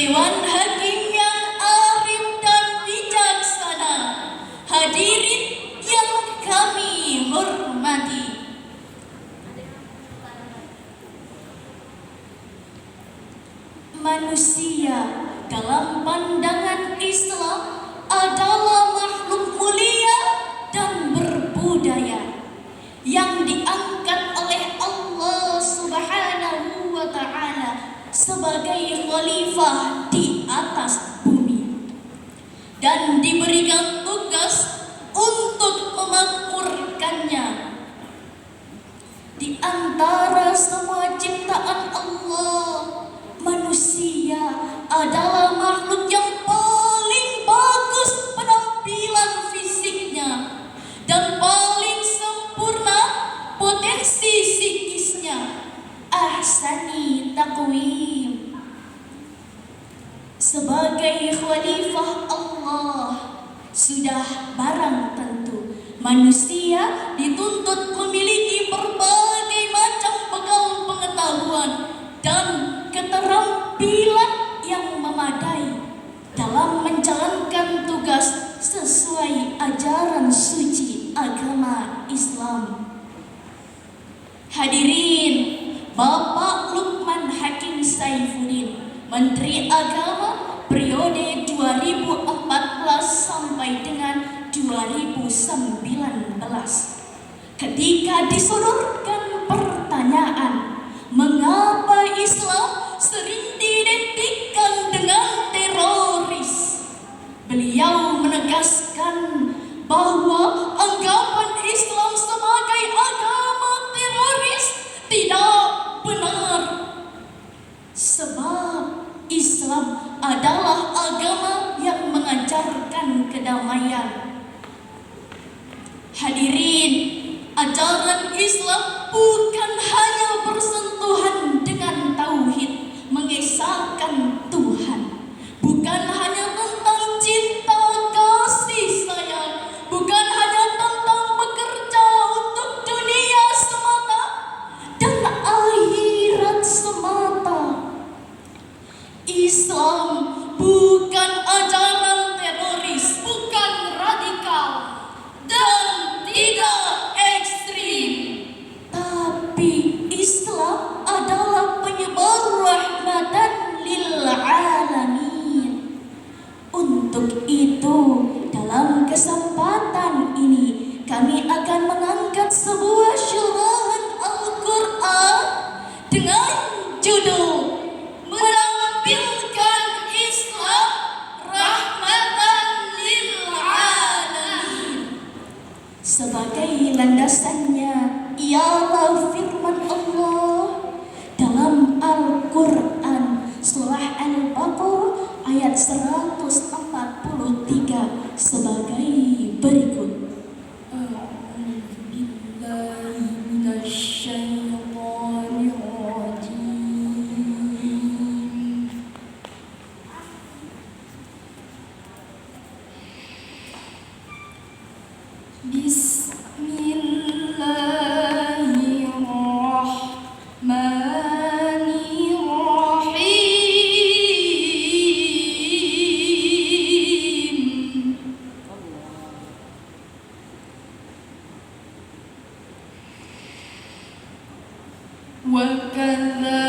Dewan Hakim yang arif dan bijaksana, hadirin yang kami hormati. Manusia dalam pandangan Islam adalah makhluk mulia dan berbudaya yang diangkat oleh Allah Subhanahu wa Ta'ala sebagai khalifah di atas bumi dan diberikan tugas untuk memakmurkannya. Di antara semua ciptaan Allah, manusia adalah makhluk yang paling bagus penampilan fisiknya dan paling sempurna potensi psikisnya. Ahsani taqwim. Sebagai khalifah Allah, sudah barang tentu manusia dituntut memiliki berbagai macam bekal pengetahuan dan keterampilan yang memadai dalam menjalankan tugas sesuai ajaran suci agama Islam. Hadirin, Bapak Lukman Hakim Saifuddin, Menteri Agama periode 2014 sampai dengan 2019, ketika disodorkan pertanyaan mengapa Islam sering diidentikan dengan teroris, beliau menegaskan bahwa anggapan Islam sebagai agama teroris tidak benar, sebab Islam adalah agama yang mengajarkan kedamaian. Hadirin, ajaran Islam bukan hanya bersentuhan dengan tauhid, mengesahkan Tuhan, bukan hanya tentang cinta kasih sayang, bukan hanya tentang bekerja untuk dunia semata dan akhirat semata. Islam bukan ajaran teroris, bukan radikal dan tidak ekstrim, tapi Islam adalah penyebar rahmatan lil alamin. Untuk itu, dalam kesempatan ini kami akan mengangkat sebuah syarahan Al-Quran dengan judul Menampilkan Islam Rahmatan lil Alamin. Sebagai landasannya ialah firman Allah dalam Al-Quran surah Al-Baqarah ayat 143 sebagai berikut.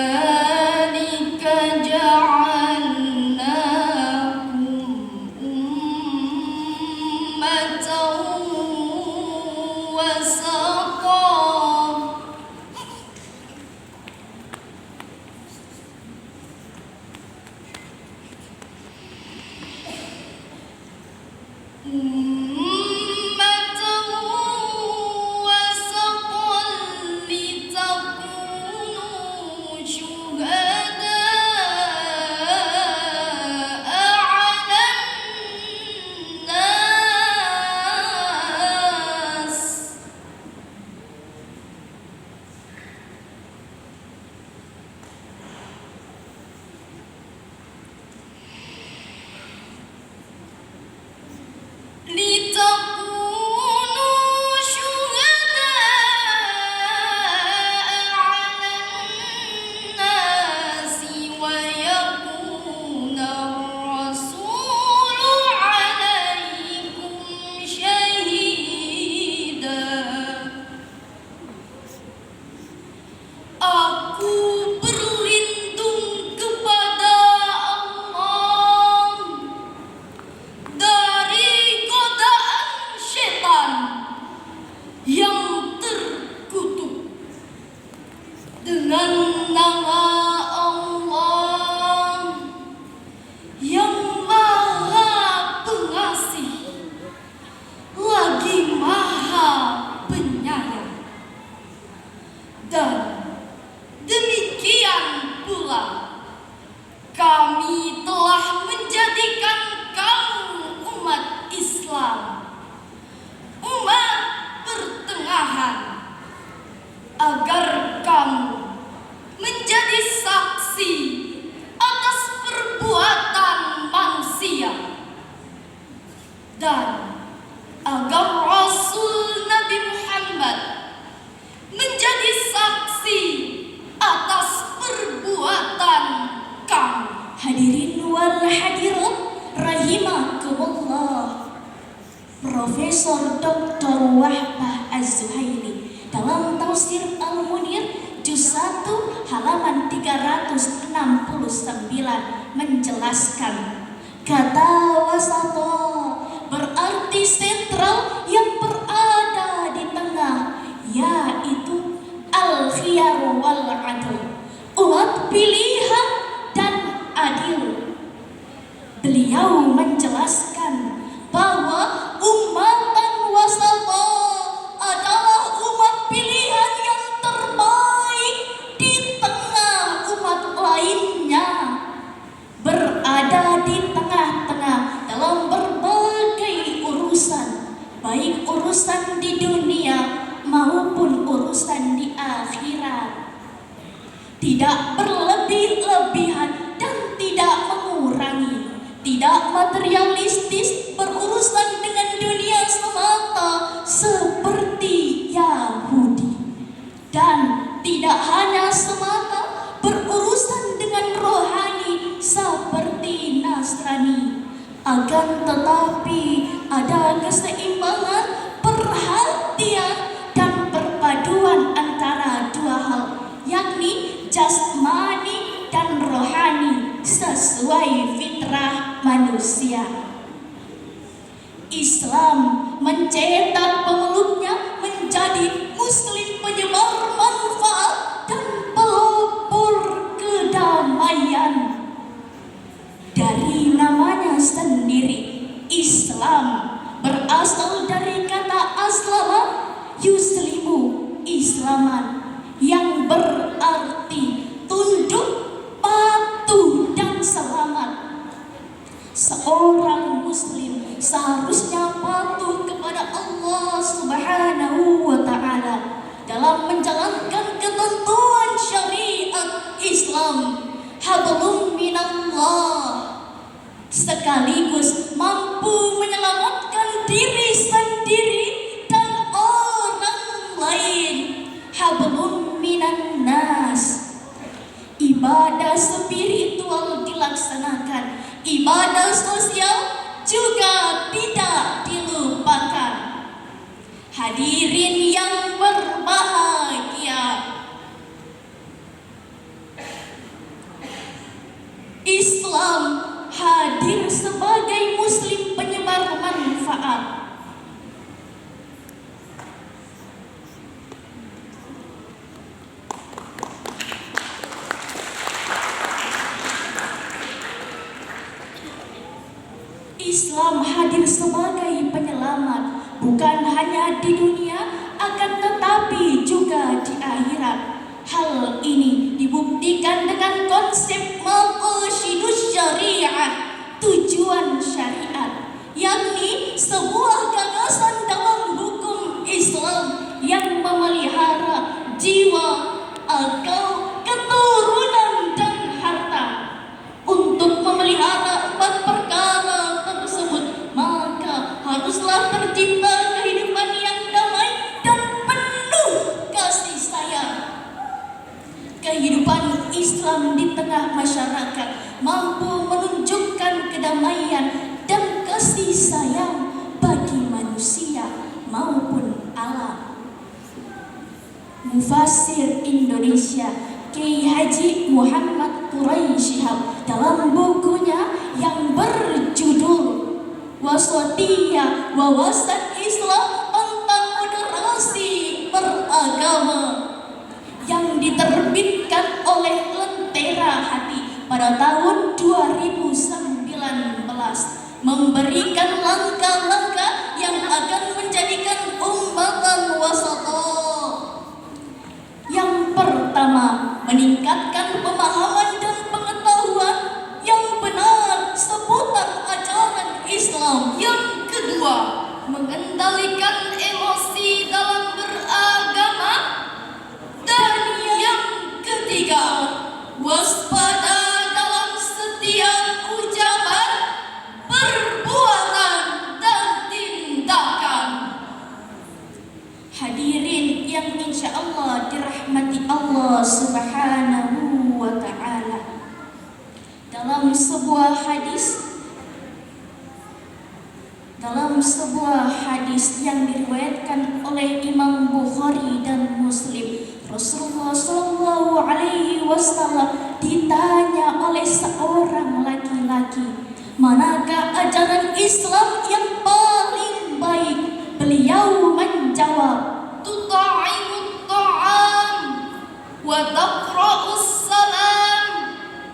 وَكَذَلِكَ جَعَلْنَاكُمْ أُمَّةً وَسَطًا لتكونوا dengan nama Allah yang Maha Pengasih lagi Maha Penyayang. Dan demikian pula kami telah menjadikan kamu umat Islam umat pertengahan, agar kamu menjadi saksi atas perbuatan manusia, dan agar Rasul Nabi Muhammad menjadi saksi atas perbuatan kamu. Hadirin wal hadirat rahimakumullah. Profesor Dr. Wahbah Az-Zuhaili dalam Tafsir Al-Munir juz 1 halaman 369 menjelaskan, kata wasata berarti sentral yang berada di tengah, yaitu al-khiyar wal adl, umat pilihan dan adil. Beliau menjelaskan bahwa umatan wasata adalah umat pilihan yang terbaik di tengah umat lainnya, berada di tengah-tengah dalam berbagai urusan, baik urusan di dunia maupun urusan di akhirat. Tidak berlebih-lebihan dan tidak mengurangi, tidak materialistis berurusan dengan dunia semata seperti Yahudi, dan tidak hanya semata berurusan dengan rohani seperti Nasrani, akan tetapi ada keseimbangan, perhatian dan perpaduan antara dua hal, yakni jasmani dan rohani sesuai fitrah manusia. Islam mencetak pemeluknya menjadi muslim penyebar manfaat dan pelopor kedamaian. Dari namanya sendiri, Islam berasal dari kata aslama yuslimu, islaman, yang berarti tunduk, patuh dan selamat. Seorang muslim seharusnya patuh kepada Allah Subhanahu wa ta'ala dalam menjalankan ketentuan syariat Islam, hablum minallah, sekaligus mampu menyelamatkan diri sendiri dan orang lain, hablum minan nas. Ibadah spiritual dilaksanakan, ibadah sosial juga tidak dilupakan. Hadirin yang berbahagia, Islam hadir sebagai muslim penyebar manfaat. Islam hadir sebagai penyelamat, bukan hanya di dunia, akan tetapi juga di akhirat. Hal ini dibuktikan dengan konsep maqasidus syariah, tujuan syariat, yakni sebuah gagasan dalam hukum Islam yang memelihara jiwa, akal, keturunan dan harta. Untuk memelihara empat perkara tersebut, maka haruslah tercipta kehidupan yang damai dan penuh kasih sayang. Kehidupan Islam di tengah masyarakat mampu menunjukkan kedamaian dan kasih sayang bagi manusia maupun alam. Mufassir Indonesia Kiai Haji Muhammad Quraisy Shihab dalam bukunya yang berjudul Wasatiyah Wawasan Islam tentang Moderasi Beragama yang diterbitkan pada tahun 2019 memberikan langkah-langkah yang akan menjadikan ummatan wasata. Yang pertama, meningkatkan pemahaman dan pengetahuan yang benar seputar ajaran Islam. Yang kedua, mengendalikan emosi dalam beragama. Dan yang ketiga, waspada dalam setiap ucapan, perbuatan, dan tindakan. Hadirin yang insya Allah dirahmati Allah Subhanahu wa ta'ala. Dalam sebuah hadis yang diriwayatkan oleh Imam Bukhari dan Muslim, Rasulullah Shallallahu Alaihi Wasallam ditanya oleh seorang laki-laki, manakah ajaran Islam yang paling baik? Beliau menjawab, Tuta'imut ta'am wa taqra'us salam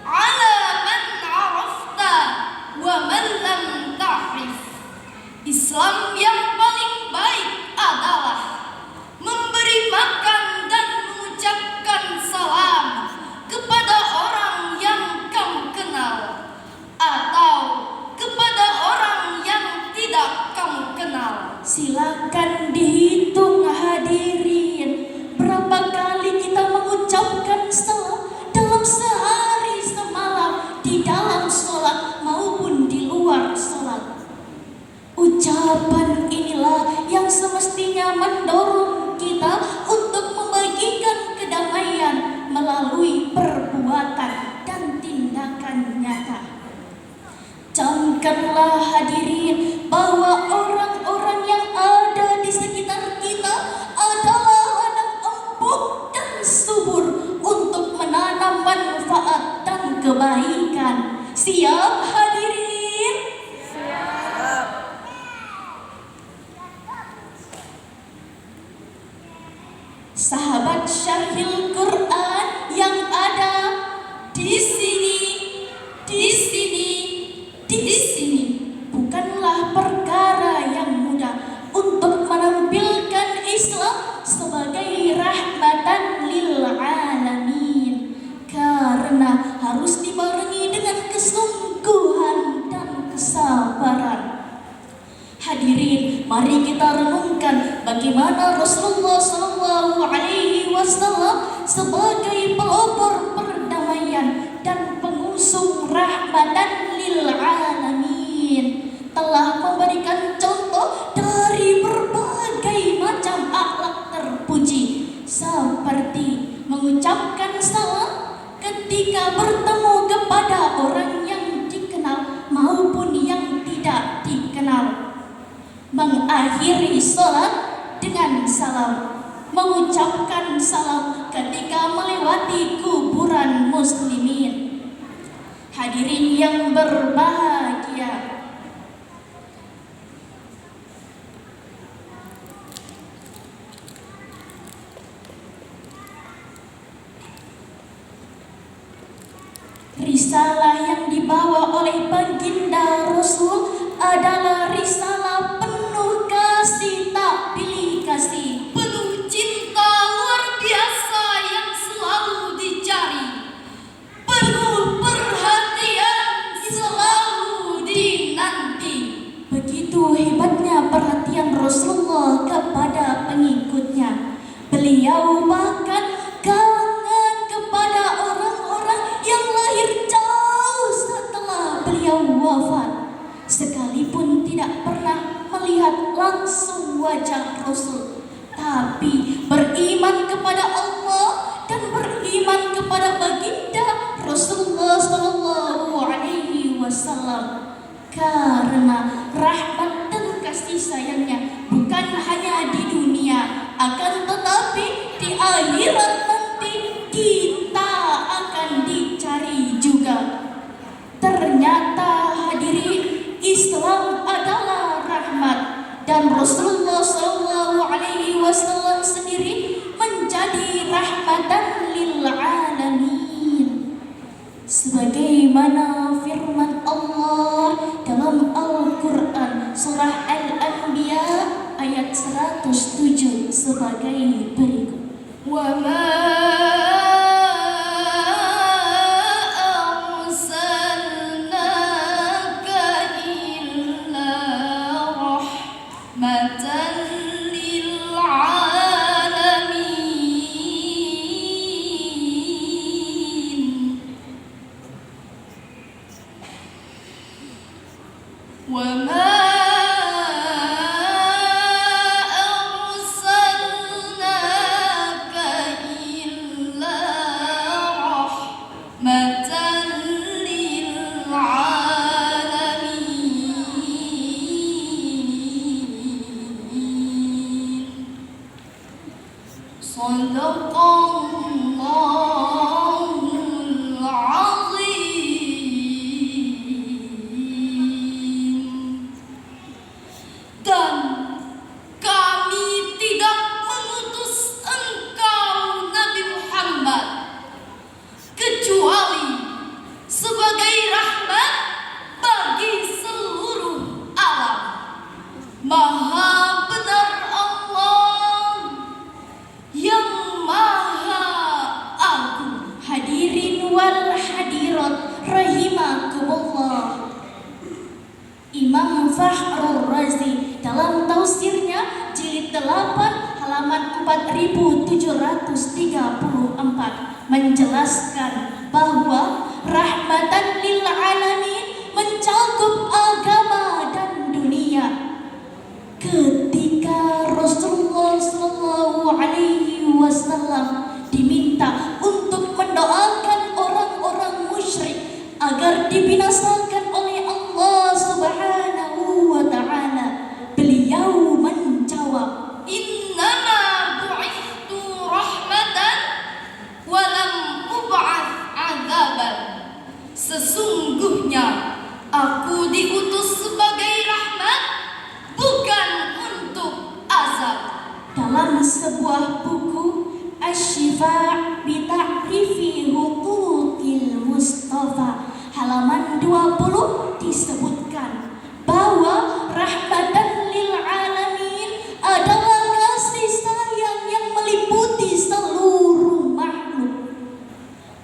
ala man 'arafta wa man lam ta'rif. Islam yang paling baik adalah memberi makan dan mengucapkan salam kepada orang yang kamu kenal atau kepada orang yang tidak kamu kenal. silakan dihitung hadirin, berapa kali kita mengucapkan salam dalam sehari semalam, di dalam sholat maupun di luar sholat. Ucapan inilah yang semestinya mendorong kita untuk membagikan kedamaian melalui perbuatan dan tindakan nyata. Camkanlah hadirin bahwa orang-orang yang ada di sekitar kita adalah anak empuk dan subur untuk menanam manfaat dan kebaikan. Siap hadirin? Sahabat Syarhil Quran yang ada di sini, bukanlah perkara yang mudah untuk menampilkan Islam sebagai rahmatan lil alamin, karena harus dibarengi dengan kesungguhan dan kesabaran. Hadirin, mari kita renungkan bagaimana Rasulullah Shallallahu Alaihi Wasallam sebagai pelopor perdamaian dan pengusung rahmatan lil alamin telah memberikan contoh dari berbagai macam akhlak terpuji, seperti mengucapkan salam ketika bertemu kepada orang yang dikenal maupun yang tidak dikenal, mengakhiri sholat dengan salam, mengucapkan salam ketika melewati kuburan muslimin. Hadirin yang berbahagia, risalah yang dibawa oleh baginda Rasul adalah risalah penuh kasih, tak pilih kasih, Penuh cinta luar biasa yang selalu dicari, penuh perhatian selalu dinanti. Begitu hebatnya perhatian Rasulullah kepada pengikutnya. Beliau bahkan kangen kepada orang-orang yang lahir jauh setelah beliau wafat, sekalipun tidak pernah melihat langsung wajah Rasul, tapi beriman kepada Allah dan beriman kepada baginda Rasulullah Shallallahu Alaihi Wasallam, karena rahmat dan kasih sayangnya bukan hanya di dunia, akan tetapi di akhirat nanti kita akan dicari juga. Ternyata hadirin, Islam adalah rahmat, dan Rasulullah Shallallahu Alaihi Wasallam sendiri menjadi rahmatan lil alamin. Sebagai sebagaimana firman Allah dalam Al-Quran surah Al-Anbiya ayat 107 sebagai berikut. Wa ma وما أرسلناك إلا رحمة للعالمين صدق الله العظيم. Dan kami tidak mengutus engkau Nabi Muhammad kecuali sebagai rahmat bagi seluruh alam. Maha benar Allah yang maha agung. Hadirin wal hadirat rahimakumullah. Imam Fakhrul Razi dalam tafsirnya jilid 8 halaman 4734 menjelaskan bahwa rahmatan lil alamin mencakup agama dan dunia. Ketika Rasulullah SAW diminta untuk mendoakan orang-orang musyrik agar dibinasakan oleh Allah Subhanahu wa ta'ala, beliau menjawab, Innama bu'ithtu rahmatan walam ub'ats azaban. Sesungguhnya aku diutus sebagai rahmat, bukan untuk azab. dalam sebuah buku Asy-Syifa' bi Ta'rifi Huquqil Mustafa halaman 20 disebutkan bahwa rahmatan lil alamin adalah kasih sayang yang meliputi seluruh makhluk.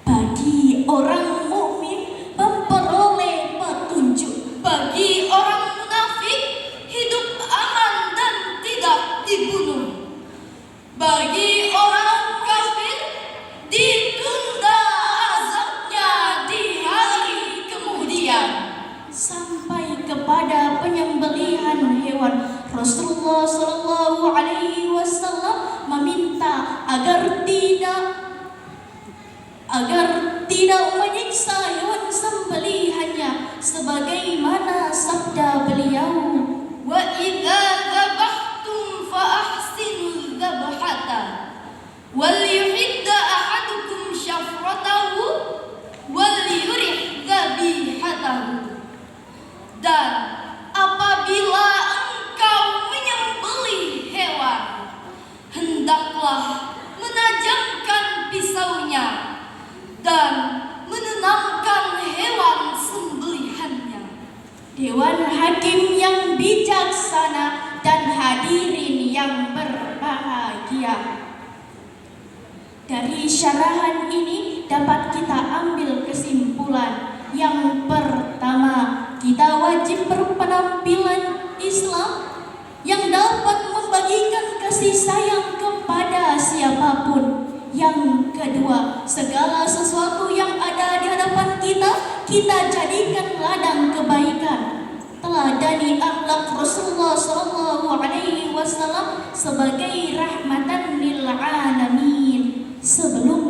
Bagi orang mukmin memperoleh petunjuk, Bagi orang munafik hidup aman dan tidak dibunuh. Bagi orang kafir ditunda azabnya di hari kemudian. sampai kepada penyembelihan hewan. Rasulullah SAW meminta agar tidak menyiksa hewan sembelihannya, sebagaimana sabda beliau, Wa idza dzabhtum fa ahsinul dzabhata wal yuhidda ahadukum syafratahu wal yurih dzabihatahu. Dan apabila engkau menyembelih hewan, hendaklah menajamkan pisaunya dan menenangkan hewan sembelihannya. Dewan Hakim yang bijaksana dan hadirin yang berbahagia. Dari syarahan ini dapat kita ambil kesimpulan. Yang pertama, kita wajib berpenampilan Islam yang dapat membagikan kasih sayang kepada siapapun. Yang kedua, segala sesuatu yang ada di hadapan kita jadikan ladang kebaikan. Teladani akhlak Rasulullah SAW sebagai rahmatan lil alamin. Sebelum